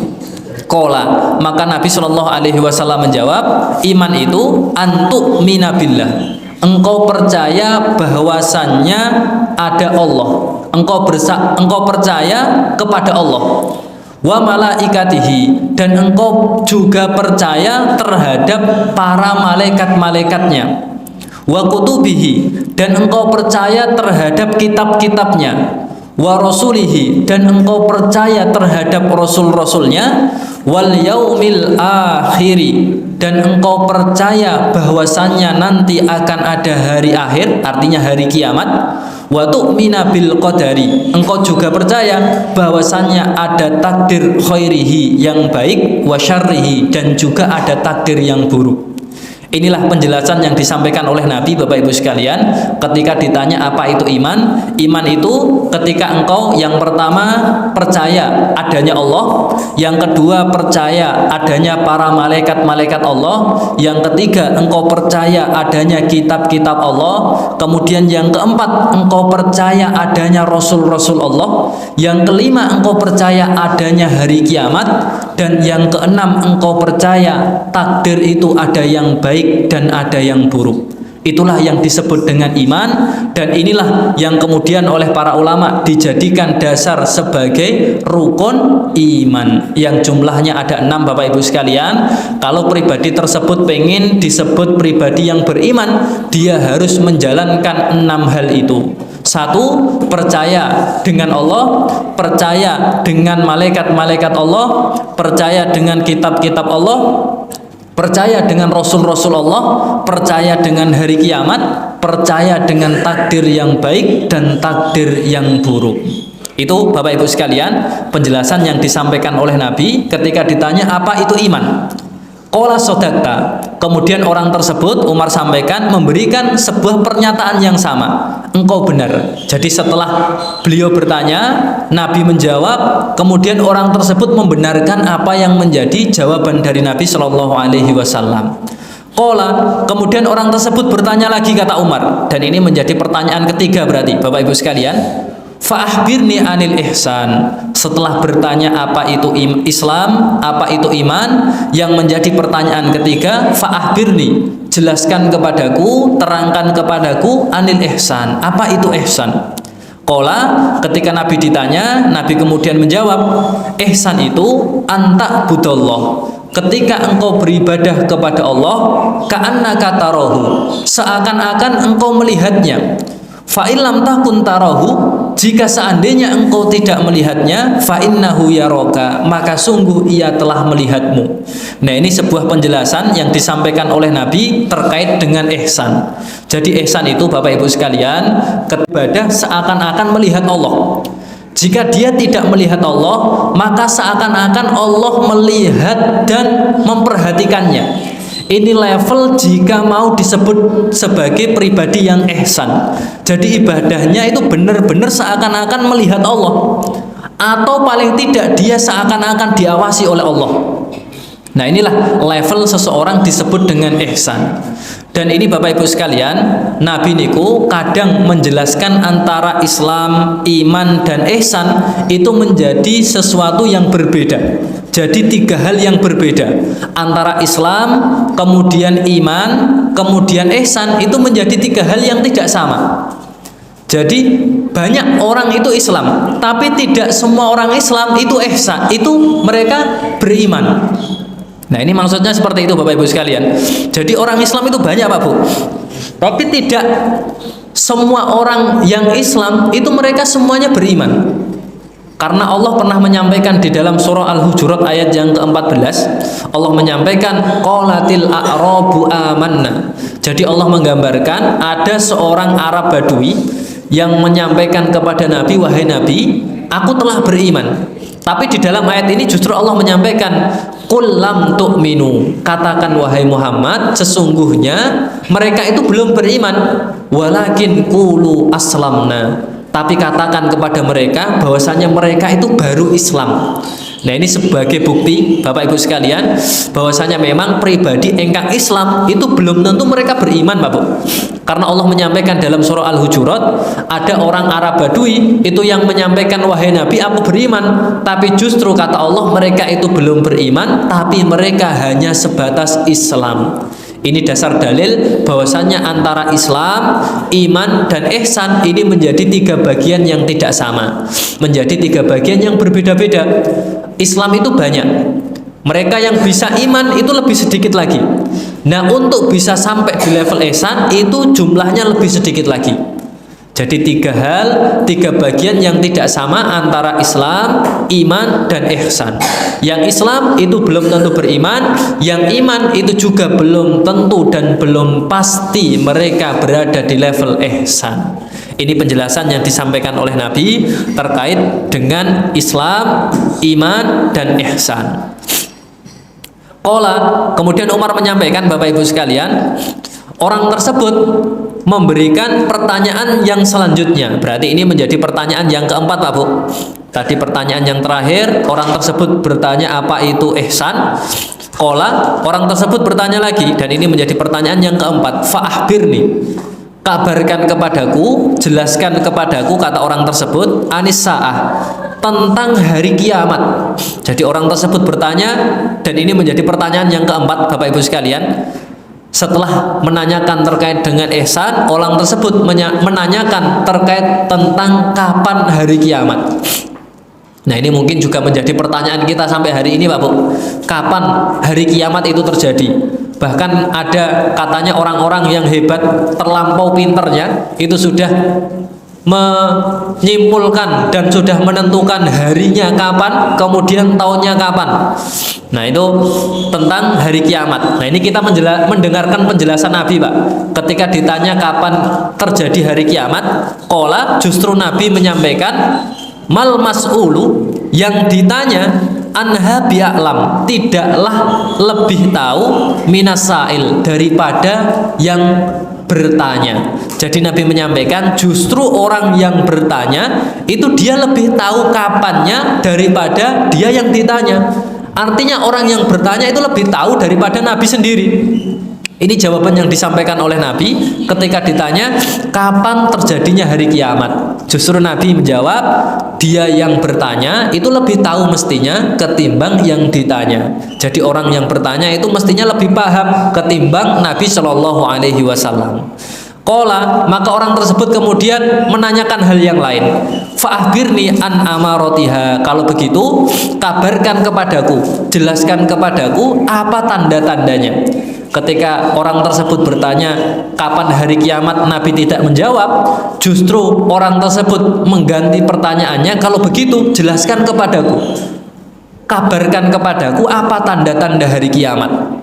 Qala, maka Nabi Shallallahu Alaihi Wasallam menjawab, iman itu antuk minabillah, engkau percaya bahwasannya ada Allah, engkau percaya kepada Allah, wa malaikatihi, dan engkau juga percaya terhadap para malaikat-malaikatnya, wa kutubihi, dan engkau percaya terhadap kitab-kitabnya, wa rasulihi, dan engkau percaya terhadap rasul-rasulnya, wal yaumil akhiri, dan engkau percaya bahwasannya nanti akan ada hari akhir, artinya hari kiamat, wa tu'mina bil qadari, engkau juga percaya bahwasannya ada takdir khairihi yang baik, wa syarrihi, dan juga ada takdir yang buruk. Inilah penjelasan yang disampaikan oleh Nabi, Bapak Ibu sekalian, ketika ditanya apa itu iman. Iman itu ketika engkau yang pertama percaya adanya Allah, yang kedua percaya adanya para malaikat-malaikat Allah, yang ketiga engkau percaya adanya kitab-kitab Allah, kemudian yang keempat engkau percaya adanya rasul-rasul Allah, yang kelima engkau percaya adanya hari kiamat, dan yang keenam engkau percaya takdir itu ada yang baik dan ada yang buruk. Itulah yang disebut dengan iman, dan inilah yang kemudian oleh para ulama dijadikan dasar sebagai rukun iman, yang jumlahnya ada 6, Bapak Ibu sekalian. Kalau pribadi tersebut pengen disebut pribadi yang beriman, dia harus menjalankan 6 hal itu. 1. Percaya dengan Allah, percaya dengan malaikat-malaikat Allah, percaya dengan kitab-kitab Allah, percaya dengan rasul-rasul Allah, percaya dengan hari kiamat, percaya dengan takdir yang baik dan takdir yang buruk. Itu Bapak Ibu sekalian penjelasan yang disampaikan oleh Nabi ketika ditanya apa itu iman. Qala sodakta, kemudian orang tersebut, Umar sampaikan, memberikan sebuah pernyataan yang sama, engkau benar. Jadi setelah beliau bertanya, Nabi menjawab, kemudian orang tersebut membenarkan apa yang menjadi jawaban dari Nabi Shallallahu Alaihi Wasallam. Qala, kemudian orang tersebut bertanya lagi, kata Umar, dan ini menjadi pertanyaan ketiga berarti, Bapak Ibu sekalian. Fa'ahbirni anil ihsan. Setelah bertanya apa itu Islam, apa itu iman, yang menjadi pertanyaan ketiga, fa'ahbirni, jelaskan kepadaku, terangkan kepadaku, anil ihsan, apa itu ihsan. Qala, ketika Nabi ditanya, Nabi kemudian menjawab, ihsan itu anta budallah, ketika engkau beribadah kepada Allah, ka'annaka tarahu, seakan-akan engkau melihatnya. Fa'ilam takun tarahu, jika seandainya engkau tidak melihatnya, fa'innahu yaroka, maka sungguh ia telah melihatmu. Nah, ini sebuah penjelasan yang disampaikan oleh Nabi terkait dengan ihsan. Jadi ihsan itu Bapak Ibu sekalian, ibadah seakan-akan melihat Allah. Jika dia tidak melihat Allah, maka seakan-akan Allah melihat dan memperhatikannya. Ini level jika mau disebut sebagai pribadi yang ihsan. Jadi ibadahnya itu benar-benar seakan-akan melihat Allah, atau paling tidak dia seakan-akan diawasi oleh Allah. Nah, inilah level seseorang disebut dengan ihsan. Dan ini Bapak Ibu sekalian, Nabi niku kadang menjelaskan antara Islam, iman, dan ihsan itu menjadi sesuatu yang berbeda. Jadi 3 hal yang berbeda. Antara Islam, kemudian iman, kemudian ihsan, itu menjadi 3 hal yang tidak sama. Jadi banyak orang itu Islam, tapi tidak semua orang Islam itu ihsan, itu mereka beriman. Nah, ini maksudnya seperti itu Bapak Ibu sekalian. Jadi orang Islam itu banyak Pak Bu, Tapi tidak semua orang yang Islam itu mereka semuanya beriman. Karena Allah pernah menyampaikan di dalam surah Al-Hujurat ayat yang ke-14, Allah menyampaikan qalatil a'rabu amanna. Jadi Allah menggambarkan ada seorang Arab Badui yang menyampaikan kepada Nabi, wahai Nabi, aku telah beriman. Tapi di dalam ayat ini justru Allah menyampaikan qul lam tu'minu, katakan wahai Muhammad, sesungguhnya mereka itu belum beriman, walakin qulu aslamna, tapi katakan kepada mereka bahwasanya mereka itu baru Islam. Nah, ini sebagai bukti Bapak Ibu sekalian bahwasanya memang pribadi engkang Islam itu belum tentu mereka beriman, Bapak. Karena Allah menyampaikan dalam surah Al-Hujurat, ada orang Arab Badui itu yang menyampaikan, wahai Nabi, aku beriman. Tapi justru kata Allah, mereka itu belum beriman, tapi mereka hanya sebatas Islam. Ini dasar dalil bahwasanya antara Islam, iman, dan ihsan ini menjadi 3 bagian yang tidak sama, menjadi 3 bagian yang berbeda-beda. Islam itu banyak, mereka yang bisa iman itu lebih sedikit lagi. Nah, untuk bisa sampai di level ihsan itu jumlahnya lebih sedikit lagi. Jadi 3 hal, 3 bagian yang tidak sama antara Islam, iman, dan ihsan. Yang Islam itu belum tentu beriman, yang iman itu juga belum tentu dan belum pasti mereka berada di level ihsan. Ini penjelasan yang disampaikan oleh Nabi terkait dengan Islam, iman, dan ihsan. Kemudian Umar menyampaikan, Bapak Ibu sekalian, orang tersebut memberikan pertanyaan yang selanjutnya. Berarti ini menjadi pertanyaan yang keempat, Pak Bu. Tadi pertanyaan yang terakhir, orang tersebut bertanya apa itu ihsan. Orang tersebut bertanya lagi, dan ini menjadi pertanyaan yang keempat. Fa'ahbirni, kabarkan kepadaku, jelaskan kepadaku, kata orang tersebut, anis sa'ah, tentang hari kiamat. Jadi orang tersebut bertanya, dan ini menjadi pertanyaan yang keempat, Bapak Ibu sekalian. Setelah menanyakan terkait dengan ihsan, orang tersebut menanyakan terkait tentang kapan hari kiamat. Nah, ini mungkin juga menjadi pertanyaan kita sampai hari ini, Pak Bu. Kapan hari kiamat itu terjadi? Bahkan ada katanya orang-orang yang hebat, terlampau pinternya, itu sudah menyimpulkan dan sudah menentukan harinya kapan, kemudian tahunnya kapan. Nah, itu tentang hari kiamat. Nah, ini kita mendengarkan penjelasan Nabi, Pak. Ketika ditanya kapan terjadi hari kiamat, justru Nabi menyampaikan, mal mas'ulu, yang ditanya anha bi'a'lam, tidaklah lebih tahu minasail, daripada yang bertanya. Jadi Nabi menyampaikan justru orang yang bertanya itu dia lebih tahu kapannya daripada dia yang ditanya. Artinya orang yang bertanya itu lebih tahu daripada Nabi sendiri. Ini jawaban yang disampaikan oleh Nabi ketika ditanya kapan terjadinya hari kiamat. Justru Nabi menjawab, dia yang bertanya itu lebih tahu mestinya ketimbang yang ditanya. Jadi orang yang bertanya itu mestinya lebih paham ketimbang Nabi Shallallahu Alaihi Wasallam. Maka orang tersebut kemudian menanyakan hal yang lain. Fa'ahbirni an amarotiha, kalau begitu kabarkan kepadaku, jelaskan kepadaku apa tanda-tandanya. Ketika orang tersebut bertanya kapan hari kiamat, Nabi tidak menjawab, justru orang tersebut mengganti pertanyaannya, kalau begitu jelaskan kepadaku, kabarkan kepadaku apa tanda-tanda hari kiamat.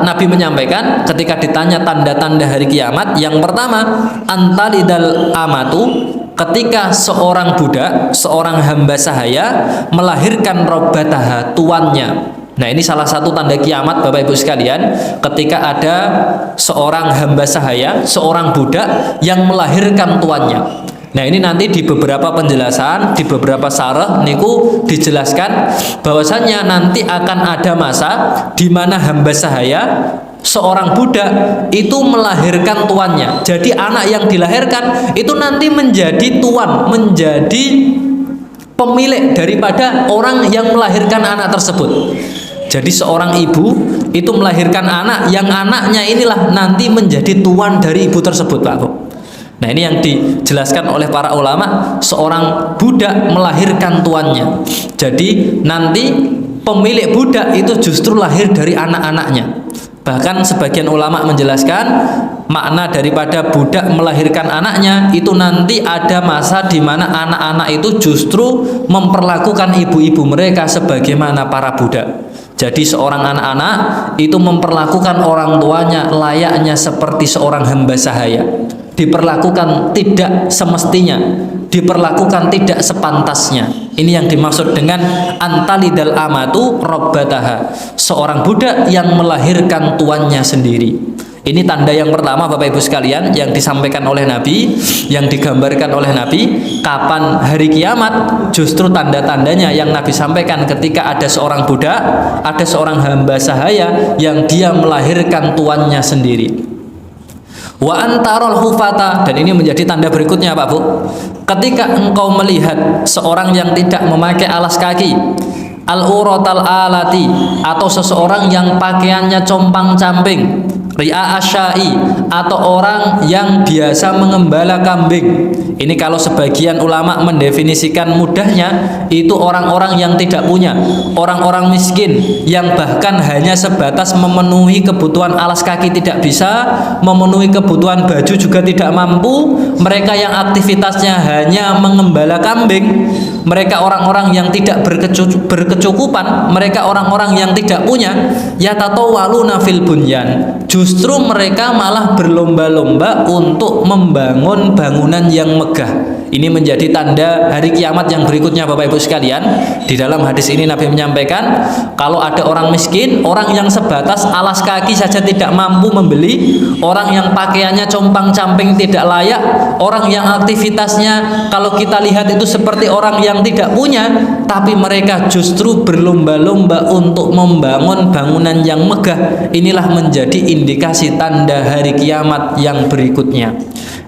Nabi menyampaikan ketika ditanya tanda-tanda hari kiamat, yang pertama, antalidal amatu, ketika seorang budak, seorang hamba sahaya melahirkan robbataha, tuannya. Nah, ini salah satu tanda kiamat, Bapak Ibu sekalian, ketika ada seorang hamba sahaya, seorang budak yang melahirkan tuannya. Nah, ini nanti di beberapa penjelasan, di beberapa syarah niku dijelaskan bahwasannya nanti akan ada masa di mana hamba sahaya, seorang budak itu melahirkan tuannya. Jadi anak yang dilahirkan itu nanti menjadi tuan, menjadi pemilik daripada orang yang melahirkan anak tersebut. Jadi seorang ibu itu melahirkan anak, yang anaknya inilah nanti menjadi tuan dari ibu tersebut, Pak Bu. Nah, ini yang dijelaskan oleh para ulama, seorang budak melahirkan tuannya. Jadi nanti pemilik budak itu justru lahir dari anak-anaknya. Bahkan sebagian ulama menjelaskan makna daripada budak melahirkan anaknya itu nanti ada masa di mana anak-anak itu justru memperlakukan ibu-ibu mereka sebagaimana para budak. Jadi seorang anak-anak itu memperlakukan orang tuanya layaknya seperti seorang hamba sahaya, diperlakukan tidak semestinya, diperlakukan tidak sepantasnya. Ini yang dimaksud dengan antalidal amatu rabbataha, seorang budak yang melahirkan tuannya sendiri. Ini tanda yang pertama Bapak Ibu sekalian yang disampaikan oleh Nabi, yang digambarkan oleh Nabi. Kapan hari kiamat? Justru tanda-tandanya yang Nabi sampaikan ketika ada seorang budak, ada seorang hamba sahaya yang dia melahirkan tuannya sendiri. Wa antarul hufata, dan ini menjadi tanda berikutnya Pak Bu. Ketika engkau melihat seorang yang tidak memakai alas kaki, al-uratal alati, atau seseorang yang pakaiannya compang-camping, ri'a asyai, atau orang yang biasa mengembala kambing. Ini kalau sebagian ulama mendefinisikan mudahnya itu orang-orang yang tidak punya, orang-orang miskin yang bahkan hanya sebatas memenuhi kebutuhan alas kaki tidak bisa, memenuhi kebutuhan baju juga tidak mampu. Mereka yang aktivitasnya hanya mengembala kambing, mereka orang-orang yang tidak berkecukupan, mereka orang-orang yang tidak punya. Yatatawaluna fil bunyan, justru mereka malah berlomba-lomba untuk membangun bangunan yang megah. Ini menjadi tanda hari kiamat yang berikutnya Bapak Ibu sekalian. Di dalam hadis ini Nabi menyampaikan, kalau ada orang miskin, orang yang sebatas alas kaki saja tidak mampu membeli, orang yang pakaiannya compang-camping tidak layak, orang yang aktivitasnya kalau kita lihat itu seperti orang yang tidak punya, tapi mereka justru berlomba-lomba untuk membangun bangunan yang megah. Inilah menjadi indikasi tanda hari kiamat yang berikutnya.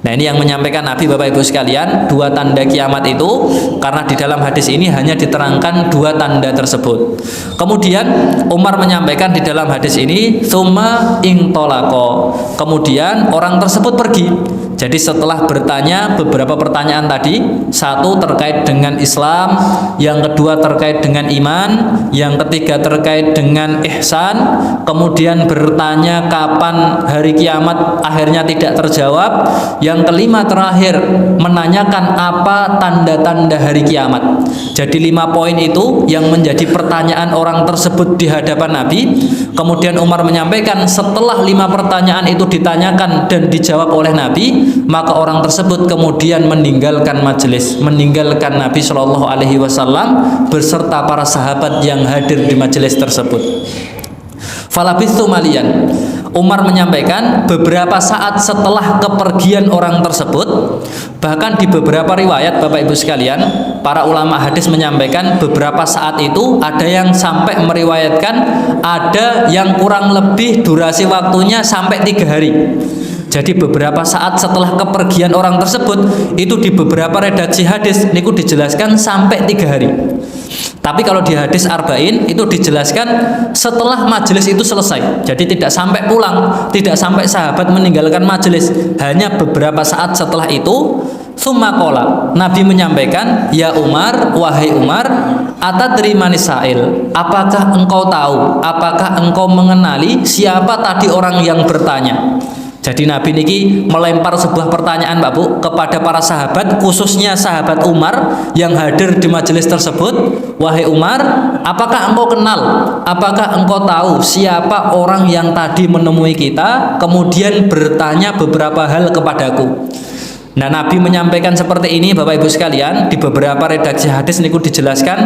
Nah, ini yang menyampaikan Nabi Bapak Ibu sekalian, dua tanda kiamat itu, karena di dalam hadis ini hanya diterangkan dua tanda tersebut. Kemudian Umar menyampaikan di dalam hadis ini, tsumma intolako, kemudian orang tersebut pergi. Jadi setelah bertanya beberapa pertanyaan tadi, satu terkait dengan Islam, yang kedua terkait dengan iman, yang ketiga terkait dengan ihsan, kemudian bertanya kapan hari kiamat, akhirnya tidak terjawab, yang kelima terakhir menanyakan apa tanda-tanda hari kiamat. Jadi 5 poin itu yang menjadi pertanyaan orang tersebut di hadapan Nabi. Kemudian Umar menyampaikan setelah 5 pertanyaan itu ditanyakan dan dijawab oleh Nabi, maka orang tersebut kemudian meninggalkan majelis, meninggalkan Nabi Shallallahu Alaihi Wasallam beserta para sahabat yang hadir di majelis tersebut. Falabithu malian, Umar menyampaikan beberapa saat setelah kepergian orang tersebut. Bahkan di beberapa riwayat Bapak Ibu sekalian, para ulama hadis menyampaikan beberapa saat itu ada yang sampai meriwayatkan ada yang kurang lebih durasi waktunya sampai 3 hari. Jadi beberapa saat setelah kepergian orang tersebut, itu di beberapa redaksi hadis niku dijelaskan sampai 3 hari. Tapi kalau di hadis Arba'in itu dijelaskan setelah majelis itu selesai. Jadi tidak sampai pulang, tidak sampai sahabat meninggalkan majelis, hanya beberapa saat setelah itu. Tsumma qala, Nabi menyampaikan, ya Umar, wahai Umar, atadri manisail, apakah engkau tahu, apakah engkau mengenali siapa tadi orang yang bertanya? Jadi Nabi niki melempar sebuah pertanyaan Pak Bu kepada para sahabat, khususnya sahabat Umar yang hadir di majelis tersebut. Wahai Umar, apakah engkau kenal, apakah engkau tahu siapa orang yang tadi menemui kita kemudian bertanya beberapa hal kepadaku? Nah, Nabi menyampaikan seperti ini Bapak Ibu sekalian. Di beberapa redaksi hadis niku dijelaskan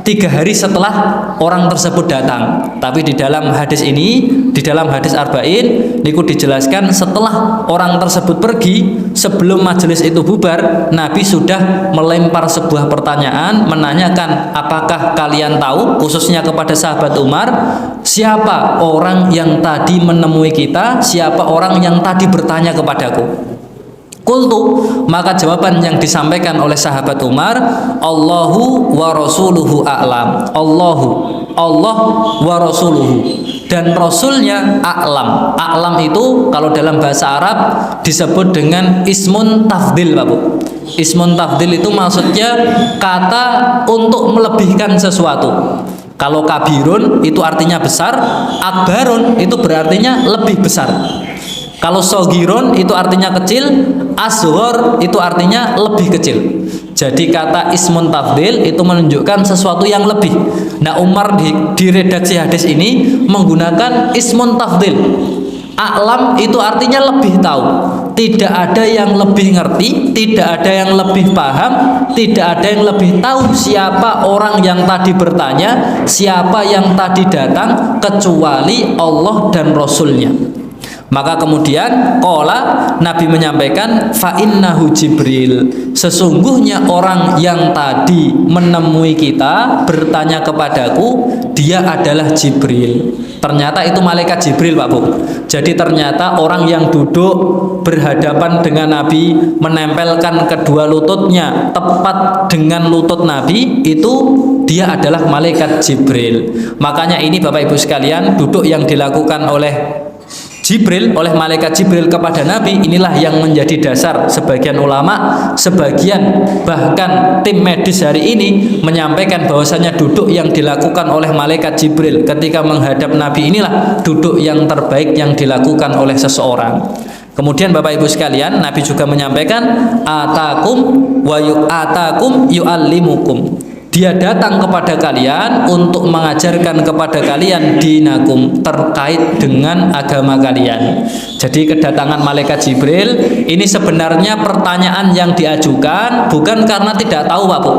3 hari setelah orang tersebut datang. Tapi di dalam hadis ini, di dalam hadis Arba'in niku dijelaskan setelah orang tersebut pergi, sebelum majelis itu bubar, Nabi sudah melempar sebuah pertanyaan, menanyakan apakah kalian tahu, khususnya kepada sahabat Umar, siapa orang yang tadi menemui kita, siapa orang yang tadi bertanya kepadaku? Qultu, maka jawaban yang disampaikan oleh sahabat Umar, Allahu wa rasuluhu a'lam. Allah wa rasuluhu, dan rasulnya a'lam. A'lam itu kalau dalam bahasa Arab disebut dengan ismun tafdil, Pak Bu. Ismun tafdil itu maksudnya kata untuk melebihkan sesuatu. Kalau kabirun itu artinya besar, akbarun itu berartinya lebih besar. Kalau sogiron itu artinya kecil, asghor itu artinya lebih kecil. Jadi kata ismun tafdil itu menunjukkan sesuatu yang lebih. Nah, Umar di redaksi hadis ini menggunakan ismun tafdil. A'lam itu artinya lebih tahu. Tidak ada yang lebih ngerti, tidak ada yang lebih paham, tidak ada yang lebih tahu siapa orang yang tadi bertanya, siapa yang tadi datang, kecuali Allah dan Rasulnya. Maka kemudian Nabi menyampaikan, fa innahu Jibril, sesungguhnya orang yang tadi menemui kita bertanya kepadaku, dia adalah Jibril. Ternyata itu malaikat Jibril, Pak Bu. Jadi ternyata orang yang duduk berhadapan dengan Nabi, menempelkan kedua lututnya tepat dengan lutut Nabi, itu dia adalah malaikat Jibril. Makanya ini Bapak Ibu sekalian, duduk yang dilakukan oleh Jibril, oleh malaikat Jibril kepada Nabi, inilah yang menjadi dasar sebagian ulama, sebagian bahkan tim medis hari ini menyampaikan bahwasanya duduk yang dilakukan oleh malaikat Jibril ketika menghadap Nabi inilah duduk yang terbaik yang dilakukan oleh seseorang. Kemudian Bapak Ibu sekalian, Nabi juga menyampaikan atakum wa yu'atakum yu'allimukum. Dia datang kepada kalian untuk mengajarkan kepada kalian dinakum, terkait dengan agama kalian. Jadi kedatangan malaikat Jibril ini sebenarnya pertanyaan yang diajukan bukan karena tidak tahu, Pak Bu.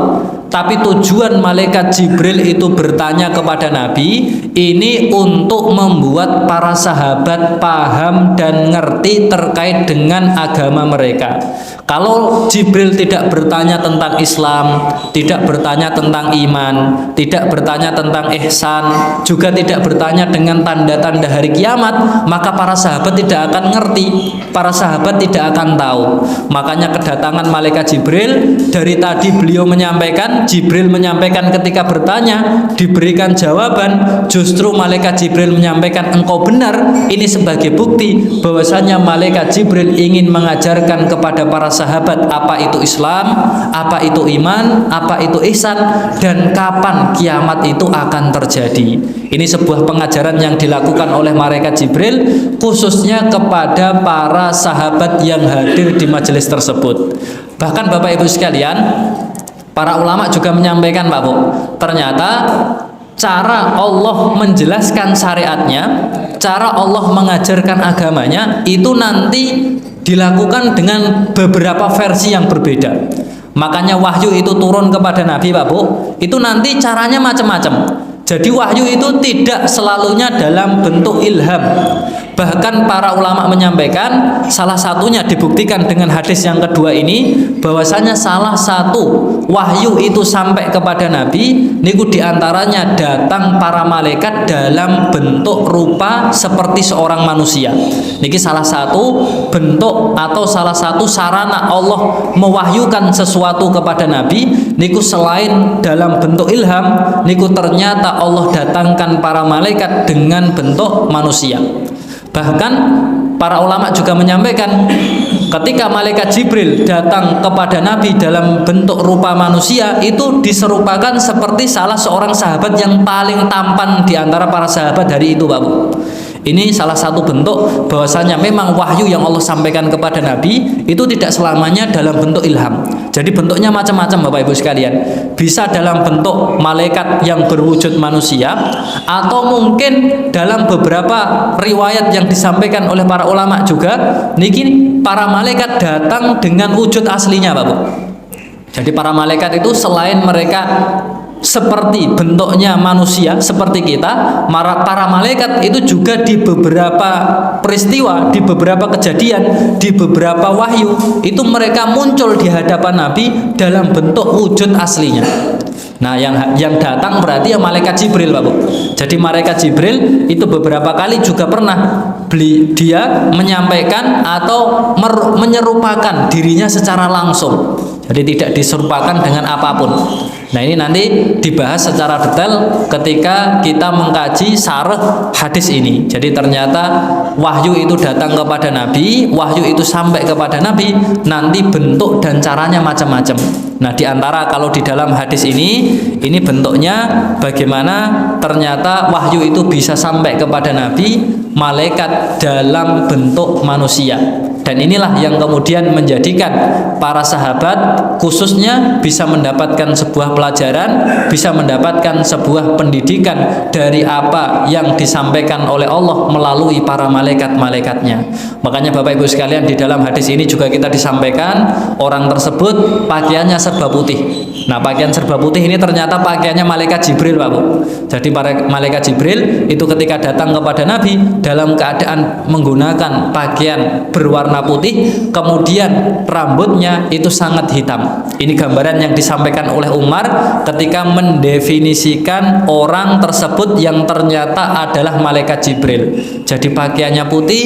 Tapi tujuan malaikat Jibril itu bertanya kepada Nabi ini untuk membuat para sahabat paham dan ngerti terkait dengan agama mereka. Kalau Jibril tidak bertanya tentang Islam, tidak bertanya tentang iman, tidak bertanya tentang ihsan, juga tidak bertanya dengan tanda-tanda hari kiamat, maka para sahabat tidak akan ngerti, para sahabat tidak akan tahu. Makanya kedatangan malaikat Jibril, dari tadi beliau menyampaikan, Jibril menyampaikan ketika bertanya, diberikan jawaban, justru malaikat Jibril menyampaikan engkau benar. Ini sebagai bukti bahwasanya malaikat Jibril ingin mengajarkan kepada para sahabat apa itu Islam, apa itu iman, apa itu ihsan, dan kapan kiamat itu akan terjadi. Ini sebuah pengajaran yang dilakukan oleh malaikat Jibril khususnya kepada para sahabat yang hadir di majelis tersebut. Bahkan Bapak Ibu sekalian, para ulama juga menyampaikan, Pak Bu, ternyata cara Allah menjelaskan syariatnya, cara Allah mengajarkan agamanya itu nanti dilakukan dengan beberapa versi yang berbeda. Makanya wahyu itu turun kepada Nabi, Pak Bu, itu nanti caranya macam-macam. Jadi wahyu itu tidak selalunya dalam bentuk ilham. Bahkan para ulama menyampaikan salah satunya dibuktikan dengan hadis yang kedua ini, bahwasanya salah satu wahyu itu sampai kepada Nabi niku diantaranya datang para malaikat dalam bentuk rupa seperti seorang manusia. Niki salah satu bentuk atau salah satu sarana Allah mewahyukan sesuatu kepada Nabi niku, selain dalam bentuk ilham, niku ternyata Allah datangkan para malaikat dengan bentuk manusia. Bahkan para ulama juga menyampaikan ketika malaikat Jibril datang kepada Nabi dalam bentuk rupa manusia, itu diserupakan seperti salah seorang sahabat yang paling tampan di antara para sahabat hari itu, Pak Bu. Ini salah satu bentuk bahwasanya memang wahyu yang Allah sampaikan kepada Nabi itu tidak selamanya dalam bentuk ilham. Jadi bentuknya macam-macam, Bapak Ibu sekalian. Bisa dalam bentuk malaikat yang berwujud manusia, atau mungkin dalam beberapa riwayat yang disampaikan oleh para ulama juga, niki para malaikat datang dengan wujud aslinya, Bapak. Jadi para malaikat itu selain mereka seperti bentuknya manusia seperti kita, para malaikat itu juga di beberapa peristiwa, di beberapa kejadian, di beberapa wahyu itu mereka muncul di hadapan Nabi dalam bentuk wujud aslinya. Nah, yang datang berarti ya malaikat Jibril, Pak Bu. Jadi malaikat Jibril itu beberapa kali juga pernah dia menyampaikan atau menyerupakan dirinya secara langsung. Jadi tidak diserupakan dengan apapun. Nah ini nanti dibahas secara detail ketika kita mengkaji syarah hadis ini. Jadi ternyata wahyu itu datang kepada Nabi, wahyu itu sampai kepada Nabi, nanti bentuk dan caranya macam-macam. Nah di antara kalau di dalam hadis ini bentuknya bagaimana ternyata wahyu itu bisa sampai kepada Nabi, malaikat dalam bentuk manusia. Dan inilah yang kemudian menjadikan para sahabat khususnya bisa mendapatkan sebuah pelajaran, bisa mendapatkan sebuah pendidikan dari apa yang disampaikan oleh Allah melalui para malaikat-malaikatnya. Makanya Bapak Ibu sekalian, di dalam hadis ini juga kita disampaikan orang tersebut pakaiannya serba putih. Nah pakaian serba putih ini ternyata pakaiannya malaikat Jibril, Pak Bu. Jadi para malaikat Jibril itu ketika datang kepada Nabi dalam keadaan menggunakan pakaian berwarna putih, kemudian rambutnya itu sangat hitam. Ini gambaran yang disampaikan oleh Umar ketika mendefinisikan orang tersebut yang ternyata adalah malaikat Jibril. Jadi pakaiannya putih,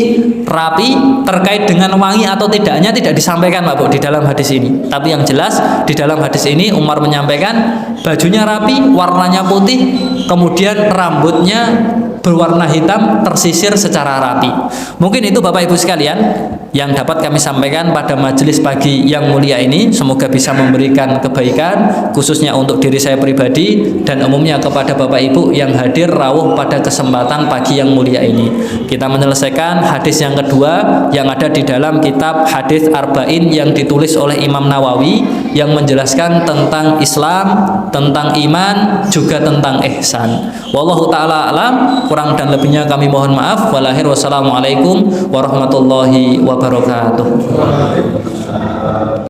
rapi, terkait dengan wangi atau tidaknya tidak disampaikan Pak Bu di dalam hadis ini. Tapi yang jelas di dalam hadis ini Umar menyampaikan bajunya rapi, warnanya putih, kemudian rambutnya berwarna hitam, tersisir secara rapi. Mungkin itu Bapak Ibu sekalian yang dapat kami sampaikan pada majelis pagi yang mulia ini. Semoga bisa memberikan kebaikan khususnya untuk diri saya pribadi dan umumnya kepada Bapak Ibu yang hadir rawuh pada kesempatan pagi yang mulia ini. Kita menyelesaikan hadis yang kedua yang ada di dalam kitab Hadis Arba'in yang ditulis oleh Imam Nawawi, yang menjelaskan tentang Islam, tentang iman, juga tentang ihsan. Wallahu ta'ala alam, kurang dan lebihnya kami mohon maaf. Wassalamualaikum warahmatullahi wabarakatuh.